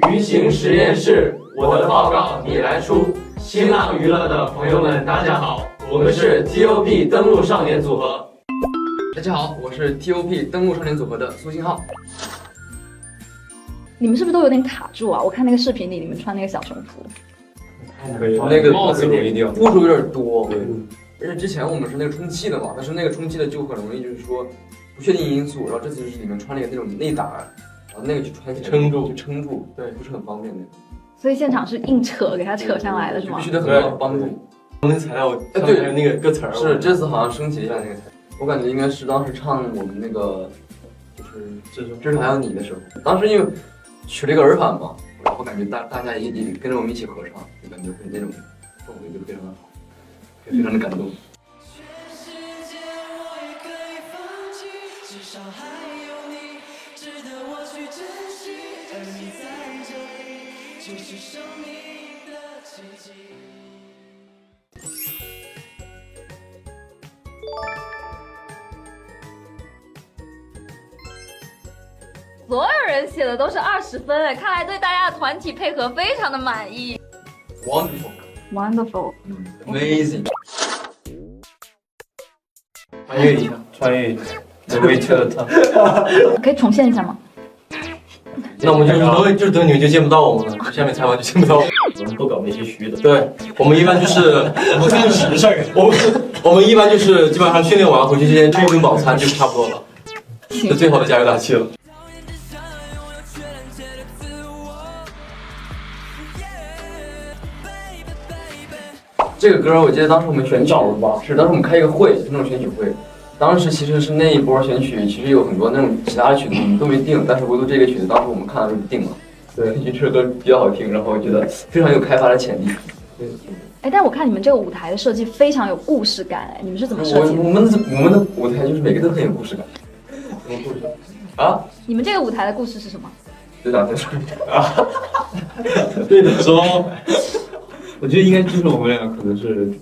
鱼形实验室，我的报告你来出。新浪娱乐的朋友们，大家好，我们是 TOP 登陆少年组合。大家好，我是 TOP 登陆少年组合的苏信浩。你们是不是都有点卡住啊？我看那个视频里，你们穿那个小熊服，那个帽子容易掉，步数有点多。对，而且之前我们是那个充气的嘛，但是那个充气的就很容易就是说不确定因素，然后这次就是里面穿了一个那种内胆，然后那个就穿起来撑住，对，不是很方便的。所以现场是硬扯给它扯上来的是吗？必须得很好帮助。那个材料，对，还有那个歌词儿，是这次好像升级了一下那个材料，我感觉应该是当时唱我们那个就是这是还有你的时候，当时因为取了一个耳返嘛，然后感觉大家也跟着我们一起合唱，就感觉会那种氛围就非常的好，非常的感动。所有人写的都是20分哎，看来对大家的团体配合非常的满意。Wonderful， Amazing。穿越一下，Way to the top。可以重现一下吗？那我们就是等你们就见不到我们了，下面采访就见不到我们。我们不搞那些虚的。对，我们一般就是我干实事儿。我们一般就是基本上训练完回去之前吃一顿饱餐就差不多了，是最好的加油打气了。这个歌我记得当时我们选曲是当时我们开一个会，那种选曲会。当时其实是那一波选曲，其实有很多那种其他的曲子我们都没定，但是唯独这个曲子，当时我们看的时候就定了。对，因为这首歌比较好听，然后我觉得非常有开发的潜力。哎，但我看你们这个舞台的设计非常有故事感哎，你们是怎么设计的？我们的舞台就是每个都很有故事感。什么故事啊？你们这个舞台的故事是什么？队长再说一遍啊。对的说，我觉得应该就是我们两个可能是，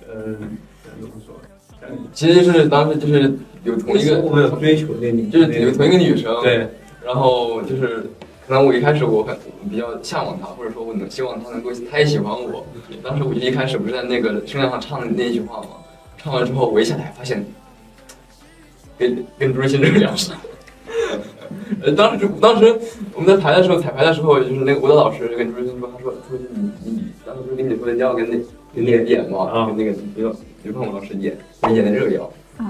怎么说？其实就是当时就是有同一个，我们有追求那女，就是有同一个女生，对，然后就是可能我一开始我比较向往她，或者说我希望她能够，她也喜欢我。当时我就一开始不是在那个声量上唱的那一句话嘛，唱完之后我一下台发现，跟朱日清这个两声。当时我们在排的时候，彩排的时候，就是那个舞蹈老师跟朱日清说，他说你当时不是跟你说的要跟那演嘛，跟那个刘胖舞老师演的这个要。他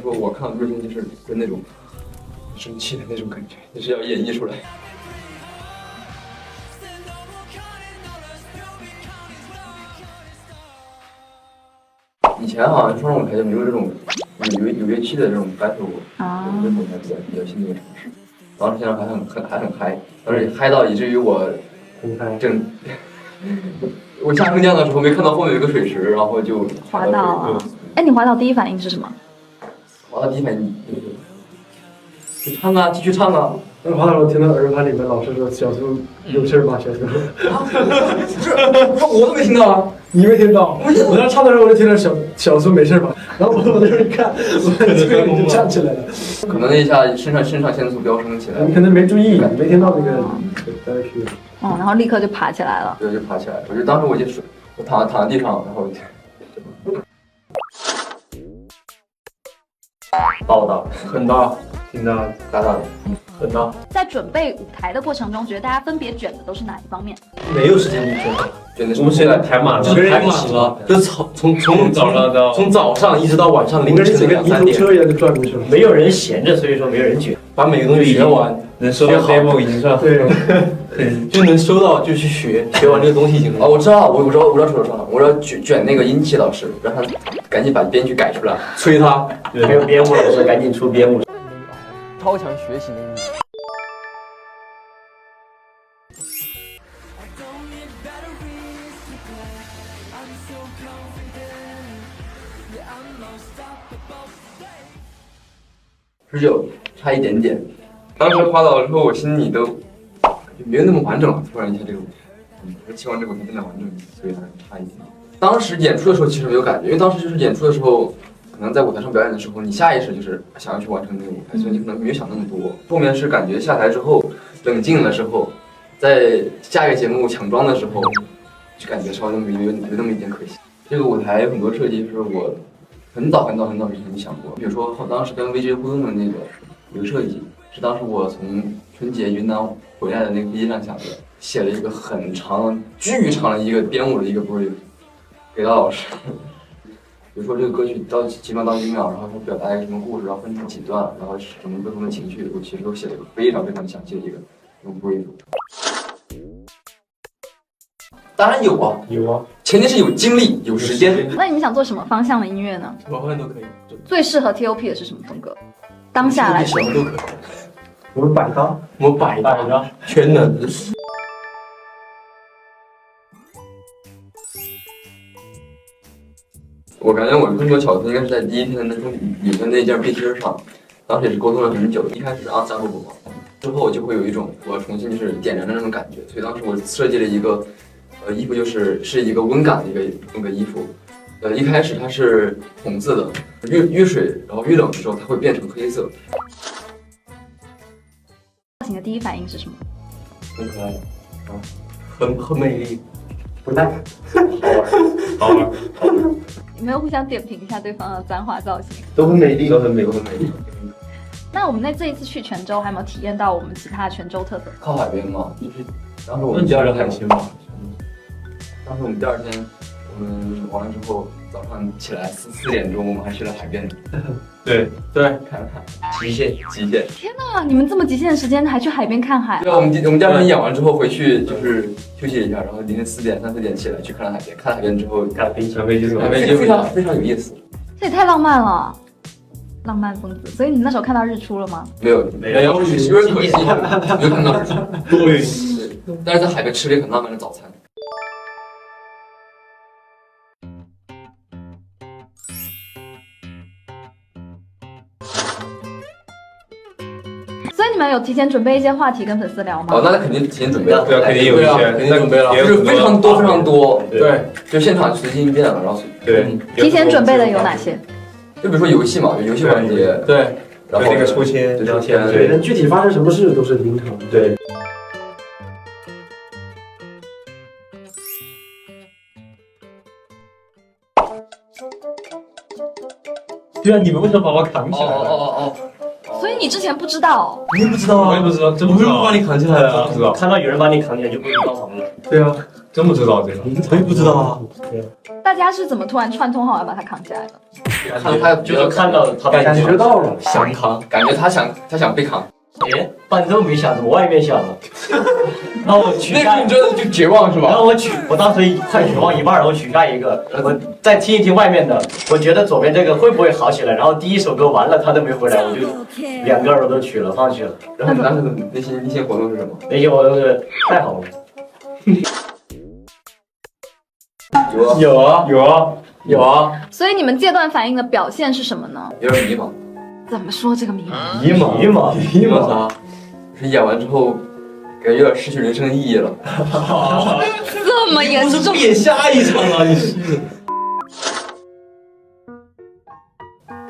说我看到朱日清就是跟那种生气的那种感觉，就是要演绎出来。以前好像双人舞台就没有这种有乐器的这种 battle 过，这种还比较新的一个尝试。当时现在还很嗨，当时嗨到以至于我我下升降的时候没看到后面有个水池，然后就滑倒了。哎，你滑倒第一反应是什么？滑倒第一反应就唱啊，继续唱啊。那滑倒我听到耳环里面老师说：“小苏有事吧？”小苏，不是，我都没听到啊。你没听到？我在唱的时候我就听到小苏没事吧？然后我在这看，我这个人就站起来了。可能那一下肾上腺素飙升起来了。你可能没注意，没听到那个单曲。然后立刻就爬起来了。对，就爬起来了。我就当时我躺在地上，然后爆大，很大，挺大，大的，很大。在准备舞台的过程中，觉得大家分别卷的都是哪一方面？没有时间去卷的是我们现在排满了，就是排满了，就是从早上一直到晚上凌晨2、3点，车一样就转过去了，没有人闲着，所以说没有人卷，把每个东西学完，能收到 demo 已经算对，就能收到就去学完这个东西已经。我知道说啥了，我要卷那个殷琦老师，让他赶紧把编剧改出来，催他。还有编舞老师赶紧出编舞。超强学习能力。19差一点点，当时滑倒了之后，我心里都没有那么完整了。突然一下这个舞台，我希望这个舞台更加完整一点，所以还差一点点。当时演出的时候其实没有感觉，因为当时就是演出的时候，可能在舞台上表演的时候，你下意识就是想要去完成那个舞台，所以你可能没有想那么多。后面是感觉下台之后冷静了之后，在下一个节目抢妆的时候，就感觉稍微有那么一点可惜。这个舞台有很多设计是我很早之前就想过，比如说当时跟 VJ 互动的那个有个设计，是当时我从春节云南回来的那个飞机上想的，写了一个很长、巨长的一个编舞的一个 brief 给到老师。比如说这个歌曲到几秒到几秒，然后说表达一个什么故事，然后分成几段，然后什么不同的情绪，我其实都写了一个非常详细的一个 brief。当然有啊，有啊，前提是有精力、有时间。那你们想做什么方向的音乐呢？什么方向都可以，最适合 TOP 的是什么风格？当下来说什，么都可以。我们百搭，我们百搭全能。我感觉我更多巧思应该是在第一天的你的那件背心上，当时也是沟通了很久。一开始啊，加入过，之后就会有一种我重新就是点燃的那种感觉。所以当时我设计了一个衣服，是一个温感的那个衣服。一开始它是红色的，遇水然后遇冷的时候它会变成黑色。造型的第一反应是什么？很可爱，很美丽，不带，好玩，有没有互相点评一下对方的簪花造型？都很美丽，都很美丽。那我们这一次去泉州，还有没有体验到我们其他泉州特色？靠海边嘛，就是当时我那们你要是海鲜吗？当时我们第二天我们完了之后，早上起来4点钟，我们还去了海边对，看看极限。天哪，你们这么极限的时间还去海边看海？对啊，我们第二天演完之后回去就是休息一下，然后凌晨3、4点起来去看了海边。看了海边之后，看飞机是吧？非常有意思。这也太浪漫了，浪漫疯子。所以你那时候看到日出了吗？没有，有点可惜，没有看到日出。多云。对，但是在海边吃了一个很浪漫的早餐。所以你们有提前准备一些话题跟粉丝聊吗？哦，那肯定提前准备了，对啊，肯定有一些，肯定准备了就是非常多。对，就现场随机应变了，然后对。提前准备的有哪些？就比如说游戏嘛，有游戏环节，对，然后那个抽签对抽签，对，但具体发生什么事都是临场的。对。对啊，你们为什么把我扛起来了？哦。所以你之前不知道？你也不知道啊？我也不知道，真我为什么不知道。把你扛起来了？不知道，看到有人把你扛起来就不能帮忙了。对啊，真不知道这个。我也不知道啊。大家是怎么突然串通好要把他扛起来的？看他就是看到他被感觉到了，想扛，感觉他想被扛，反正没想，怎么外面想了？然后我取下，你真的就绝望是吧？然后我当时快绝望一半，然后取下一个，我再听一听外面的，我觉得左边这个会不会好起来？然后第一首歌完了，他都没回来，我就2个耳朵都取了，放弃了。然后你当时的内心活动是什么？那些我都是太好了。有啊，所以你们戒断反应的表现是什么呢？有点迷茫，怎么说这个迷茫？迷茫啥？就是演完之后，感觉有点失去人生意义了。这么严重？演下一场啊！你是？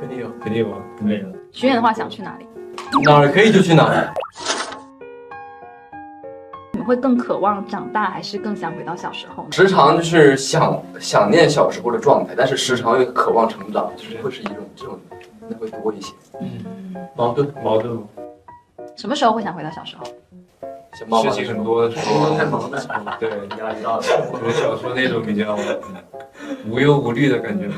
肯定有，肯定有啊，没有。许愿的话想去哪里？哪儿可以就去哪儿。你们会更渴望长大，还是更想回到小时候呢？时常就是想念小时候的状态，但是时常又渴望成长，就是会是一种这种，那会多一些。矛盾吗？什么时候会想回到小时候？像妈妈事情很多的时候，太忙了。对，压力大了。可能小时候那种比较无忧无虑的感觉吧。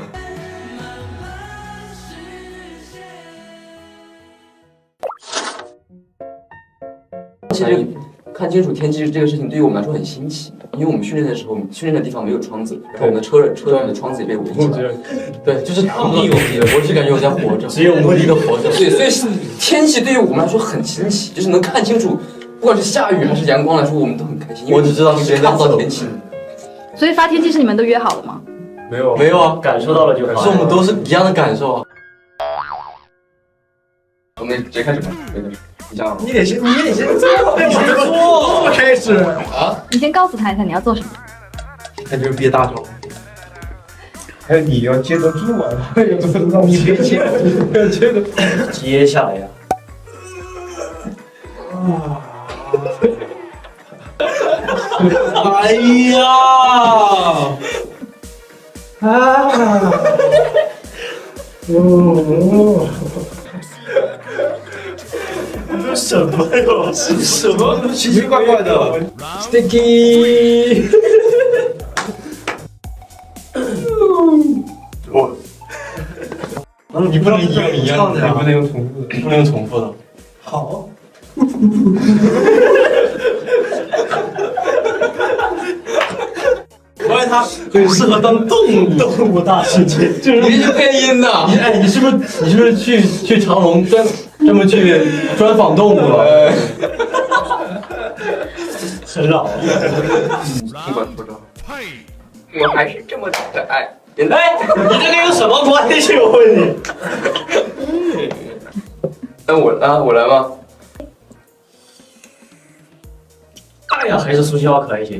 其实看清楚天气这个事情对于我们来说很新奇，因为我们训练的时候，训练的地方没有窗子，然后我们的车子的窗子也被围起来。对，就是无敌有敌，我是感觉我在活着，只有无敌的活着。对，所以天气对于我们来说很新奇，就是能看清楚，不管是下雨还是阳光来说，我们都很开心。我只知道时间在看不到走天气。所以发天气是你们都约好了吗？没有，没有啊，感受到了就好。是我们都是一样的感受啊。我们直接开始吧，你讲。你得先这么开始啊？你先告诉他一下你要做什么。那就是憋大招。还有你要接得住啊！你别接，接下来呀。哎呀！啊！哦，什么哟？是什么？奇奇怪怪的。 Sticky。你不能一样一样的，你不能用重复的。你不能用重复的。好。我发现它很适合当动物大世界，就是你是配音的。哎，你是不是去长隆专门去专访动物了？很老。不管多少，我还是这么可爱。哎，你这个有什么关系？我问你。那我来吗？哎呀，还是苏西奥可爱一些。